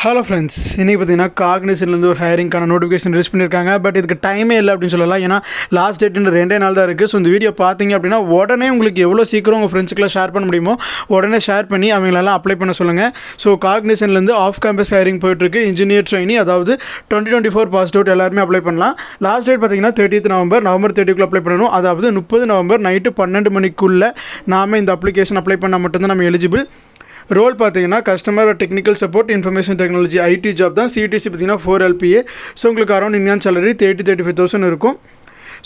Hello friends, இன்றைக்கி பார்த்தீங்கன்னா காக்னிசன்லேருந்து ஒரு ஹையரிங்கான நோட்டிஃபிகேஷன் ரிலீஸ் பண்ணியிருக்காங்க. பட் இதுக்கு டைமே இல்லை அப்படின்னு சொல்லலாம். ஏன்னா லாஸ்ட் டேட் இன்னும் 2 நாள் தான் இருக்குது. ஸோ இந்த வீடியோ பார்த்தீங்க அப்படின்னா உடனே உங்களுக்கு எவ்வளோ சீக்கிரம் உங்கள் ஃப்ரெண்ட்ஸுக்குலாம் ஷேர் பண்ண முடியுமோ உடனே ஷேர் பண்ணி அவங்களெல்லாம் அப்ளை பண்ண சொல்லுங்கள். ஸோ காக்னிசன்லேருந்து ஆஃப் கேம்பஸ் ஹையரிங் போயிட்டுருக்கு. இன்ஜினியர் ட்ரெயினி, அதாவது 2024 பாஸ் அவுட் எல்லாருமே அப்ளை பண்ணலாம். லாஸ்ட் டேட் பார்த்தீங்கன்னா 30th நவம்பர் 30க்குள்ளே அப்ளை பண்ணணும். அதாவது 30 நவம்பர் நைட்டு 12 மணிக்குள்ளே நாம் இந்த அப்ளிகேஷன் அப்ளை பண்ணால் மட்டும்தான் நம்ம எலிஜிபிள். ரோல் பார்த்தீங்கன்னா customer technical support information technology IT job தான். சிடிசி பார்த்தீங்கன்னா 4 LPA. ஸோ உங்களுக்கு அரௌண்ட் இந்தியன் சேலரி 35,000 இருக்கும்.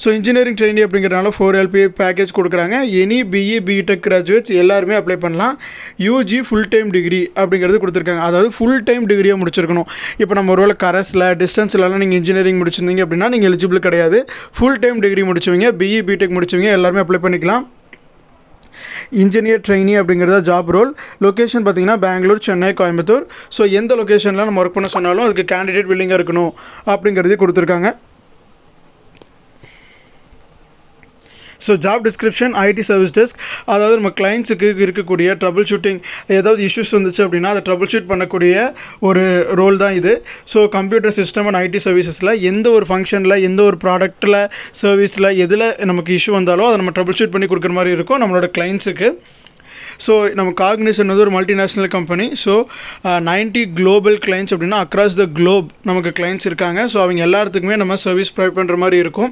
ஸோ இன்ஜினியரிங் ட்ரெயினி அப்படிங்கிறனால 4 LPA பேக்கேஜ் கொடுக்குறாங்க. எனி பிஇ பிடெக் கிராஜுவேட்ஸ் எல்லாருமே அப்ளை பண்ணலாம். யூஜி ஃபுல் டைம் டிகிரி அப்படிங்கிறது கொடுத்துருக்காங்க. அதாவது ஃபுல் டைம் டிகிரியாக முடிச்சிருக்கணும். இப்போ நம்ம ஒரு வேளை கரஸில் டிஸ்டன்ஸ்லலாம் நீங்கள் இன்ஜினியரிங் முடிச்சிருந்தீங்க அப்படின்னா நீங்கள் எலிஜிபிள் கிடையாது. ஃபுல் டைம் டிகிரி முடிச்சவங்க, பிஇ பிடெக் முடிச்சவங்க எல்லாருமே அப்ளை பண்ணிக்கலாம். இன்ஜினியர் ட்ரெயினி அப்படிங்கிறத ஜாப் ரோல். லொக்கேஷன் பார்த்தீங்கன்னா பெங்களூர், சென்னை, கோயம்புத்தூர். ஸோ எந்த லொக்கேஷனில் நம்ம ஒர்க் பண்ண சொன்னாலும் அதுக்கு கேண்டிடேட் வில்லிங்காக இருக்கணும் அப்படிங்கிறதே கொடுத்துருக்காங்க. So job description ID service desk, அதாவது நம்ம கிளைண்ட்ஸுக்கு இருக்கக்கூடிய ட்ரபிள் ஷூட்டிங், ஏதாவது இஷ்யூஸ் வந்துச்சு அப்படின்னா அதை ட்ரபிள் ஷூட் பண்ணக்கூடிய ஒரு ரோல் தான் இது. So computer system and IT சர்வீசஸில் எந்த ஒரு ஃபங்க்ஷனில், எந்த ஒரு ப்ராடக்ட்டில், சர்வீஸில் எதில் நமக்கு இஷ்யூ வந்தாலும் அதை நம்ம ட்ரபிள் ஷூட் பண்ணி கொடுக்குற மாதிரி இருக்கும் நம்மளோட கிளைண்ட்ஸுக்கு. ஸோ நம்ம காக்னிசன் வந்து ஒரு multinational company. So 90 global clients அப்படின்னா அக்ராஸ் த குளோப் நமக்கு கிளைண்ட்ஸ் இருக்காங்க. ஸோ அவங்க எல்லாத்துக்குமே நம்ம சர்வீஸ் ப்ரொவைட் பண்ணுற மாதிரி இருக்கும்.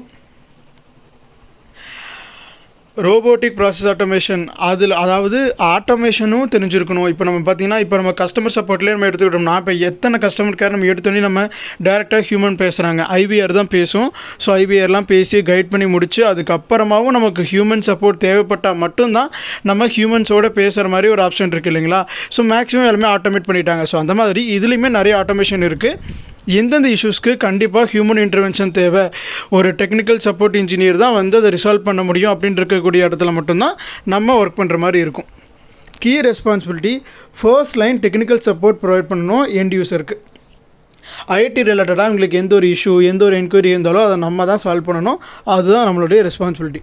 ரோபோட்டிக் ப்ராசஸ் ஆட்டோமேஷன், அதில் அதாவது ஆட்டோமேஷனும் தெரிஞ்சிருக்கணும். இப்போ நம்ம பார்த்தீங்கன்னா இப்போ நம்ம கஸ்டமர் சப்போர்ட்லேயே நம்ம எடுத்துக்கிட்டோம்னா இப்போ எத்தனை கஸ்டமர் கேர் நம்ம எடுத்தோன்னே நம்ம டேரெக்டாக ஹியூமன் பேசுகிறாங்க. ஐவிஆர் தான் பேசும். ஸோ ஐவிஆர்லாம் பேசி கைட் பண்ணி முடிச்சு அதுக்கப்புறமாவும் நமக்கு ஹியூமன் சப்போர்ட் தேவைப்பட்டால் மட்டும்தான் நம்ம ஹியூமன்ஸோட பேசுகிற மாதிரி ஒரு ஆப்ஷன் இருக்குது இல்லைங்களா. ஸோ மேக்ஸிமம் எல்லாமே ஆட்டோமேட் பண்ணிட்டாங்க. ஸோ அந்த மாதிரி இதுலேயுமே நிறைய ஆட்டோமேஷன் இருக்குது. எந்தெந்த இஷ்யூஸ்க்கு கண்டிப்பாக ஹியூமன் இன்டர்வென்ஷன் தேவை, ஒரு டெக்னிக்கல் சப்போர்ட் இன்ஜினியர் தான் வந்து அதை ரிசால்வ் பண்ண முடியும் அப்படின்னு இருக்கக்கூடிய இடத்துல மட்டும்தான் நம்ம ஒர்க் பண்ணுற மாதிரி இருக்கும். Key responsibility, first line technical support provide பண்ணணும் எண்ட் யூசருக்கு. ஐடி ரிலேட்டடாக உங்களுக்கு எந்த ஒரு இஷ்யூ, எந்த ஒரு என்கொயரி இருந்தாலும் அதை நம்ம தான் சால்வ் பண்ணணும். அதுதான் நம்மளுடைய ரெஸ்பான்சிபிலிட்டி.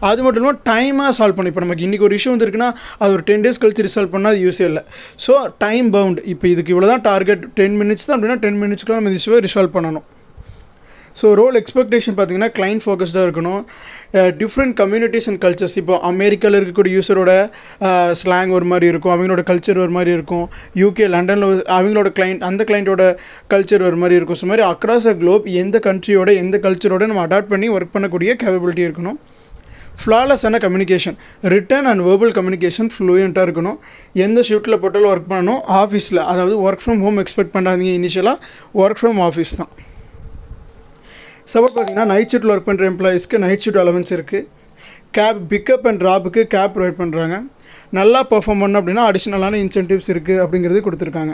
அது மட்டும் இல்லாமல் டைமாக சால்வ் பண்ணணும். இப்போ நமக்கு இன்றைக்கி ஒரு இஷ்யூ வந்துருக்குன்னா அது ஒரு 10 days கழிச்சு ரிசால்வ் பண்ணால் அது யூஸே இல்லை. So time bound. இப்போ இதுக்கு இவ்வளோ தான் டார்கெட், 10 minutes தான் அப்படின்னா 10 minutesக்குள்ள நம்ம இந்த இஷ்யூவை ரிசால்வ் பண்ணணும். ஸோ ரோல் எக்ஸ்பெக்டேஷன் பார்த்தீங்கன்னா கிளைண்ட் ஃபோக்கஸ்டாக இருக்கணும். டிஃப்ரெண்ட் கம்யூனிட்டிஸ் அண்ட் கல்ச்சர்ஸ், இப்போ அமெரிக்காவில் இருக்கக்கூடிய யூஸரோட ஸ்லாங் ஒரு மாதிரி இருக்கும், அவங்களோட கல்ச்சர் ஒரு மாதிரி இருக்கும். யூகே, லண்டனில் அவங்களோட கிளைண்ட், அந்த கிளைண்ட்டோட கல்ச்சர் ஒரு மாதிரி இருக்கும். ஸோ மாதிரி அக்ராஸ் அ குளோப் எந்த கண்ட்ரியோட எந்த கல்ச்சரோட நம்ம அடாப்ட் பண்ணி ஒர்க் பண்ணக்கூடிய கேப்பபிலிட்டி இருக்கணும். ஃப்ளாலெஸ்ஸான communication, written and verbal communication ஃப்ளூயண்ட்டாக இருக்கணும். எந்த ஷிஃப்ட்டில் போட்டாலும் ஒர்க் பண்ணணும். ஆஃபீஸில், அதாவது ஒர்க் ஃப்ரம் ஹோம் எக்ஸ்பெக்ட் பண்ணாதீங்க. இனிஷியலாக ஒர்க் ஃப்ரம் ஆஃபீஸ் தான். சப்போர்ட் பார்த்தீங்கன்னா நைட் ஷிஃப்ட்டில் ஒர்க் பண்ணுற எம்ப்ளாயிஸ்க்கு நைட் ஷிஃப்ட் அலவன்ஸ் இருக்குது. கேப் பிக்கப் அண்ட் ட்ராப்புக்கு கேப் ப்ரொவைட் பண்ணுறாங்க. நல்லா பெர்ஃபார்ம் பண்ணணும் அப்படின்னா அடிஷ்னலான இன்சென்டிவ்ஸ் இருக்குது அப்படிங்கிறது கொடுத்துருக்காங்க.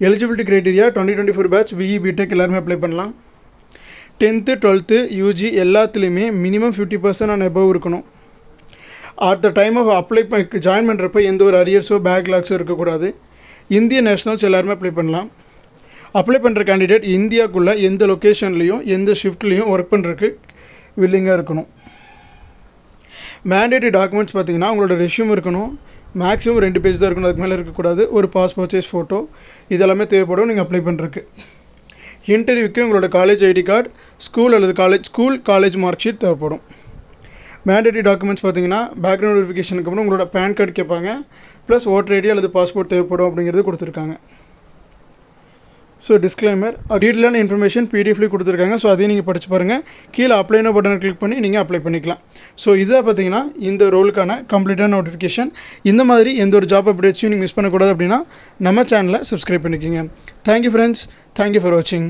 Eligibility criteria 2024 batch BE BTech எல்லாருமே அப்ளை பண்ணலாம். 10th 12th யூஜி எல்லாத்துலேயுமே மினிமம் 50% அண்ட் எபவ் இருக்கணும். At the time of apply join பண்ணுறப்ப எந்த ஒரு அரியர்ஸோ பேக்லாக்ஸோ இருக்கக்கூடாது. இந்தியன் நேஷனல்ஸ் எல்லாருமே அப்ளை பண்ணலாம். அப்ளை பண்ணுற கேண்டிடேட் இந்தியாவுக்குள்ளே எந்த லொக்கேஷன்லேயும் எந்த ஷிஃப்ட்லேயும் ஒர்க் பண்ணுறதுக்கு வில்லிங்காக இருக்கணும். மேண்டேட்டரி டாக்குமெண்ட்ஸ் பார்த்தீங்கன்னா உங்களோட ரெஷ்யூம் இருக்கணும். மேக்ஸிமம் 2 பேஜ் தான் இருக்கணும், அதுக்கு மேலே இருக்கக்கூடாது. ஒரு பாஸ்போர்ட் சைஸ் ஃபோட்டோ, இதெல்லாமே தேவைப்படும் நீங்கள் அப்ளை பண்ணுறதுக்கு. இன்டர்வியூக்கு உங்களோட காலேஜ் ஐடி கார்டு, ஸ்கூல் அல்லது காலேஜ் மார்க் ஷீட் தேவைப்படும். மேண்டேட்டரி டாக்குமெண்ட்ஸ் பார்த்தீங்கன்னா பேக்ரவுண்ட் வெரிஃபிகேஷனுக்கு அப்புறம் உங்களோட பேன் கார்டு கேட்பாங்க, ப்ளஸ் ஓட்டர் ஐடி அல்லது பாஸ்போர்ட் தேவைப்படும் அப்படிங்கிறது கொடுத்துருக்காங்க. ஸோ டிஸ்க்ளைமர், டீட்டெயிலான இன்ஃபர்மேஷன் பிடிஎஃப்லேயும் கொடுத்துருக்காங்க. ஸோ அதையும் நீங்கள் படித்து பாருங்கள். கீழே அப்ளைனோ பட்டனை கிளிக் பண்ணி நீங்கள் அப்ளை பண்ணிக்கலாம். ஸோ இதாக பார்த்தீங்கன்னா இந்த ரோலுக்கான கம்ப்ளீட்டான நோட்டிஃபிகேஷன். இந்த மாதிரி எந்த ஒரு ஜாப் அப்டேட்ஸையும் நீங்கள் மிஸ் பண்ணக்கூடாது அப்படின்னா நம்ம சேனலை சப்ஸ்கிரைப் பண்ணிக்கோங்க. தேங்க்யூ ஃப்ரெண்ட்ஸ், தேங்க்யூ ஃபார் வாட்சிங்.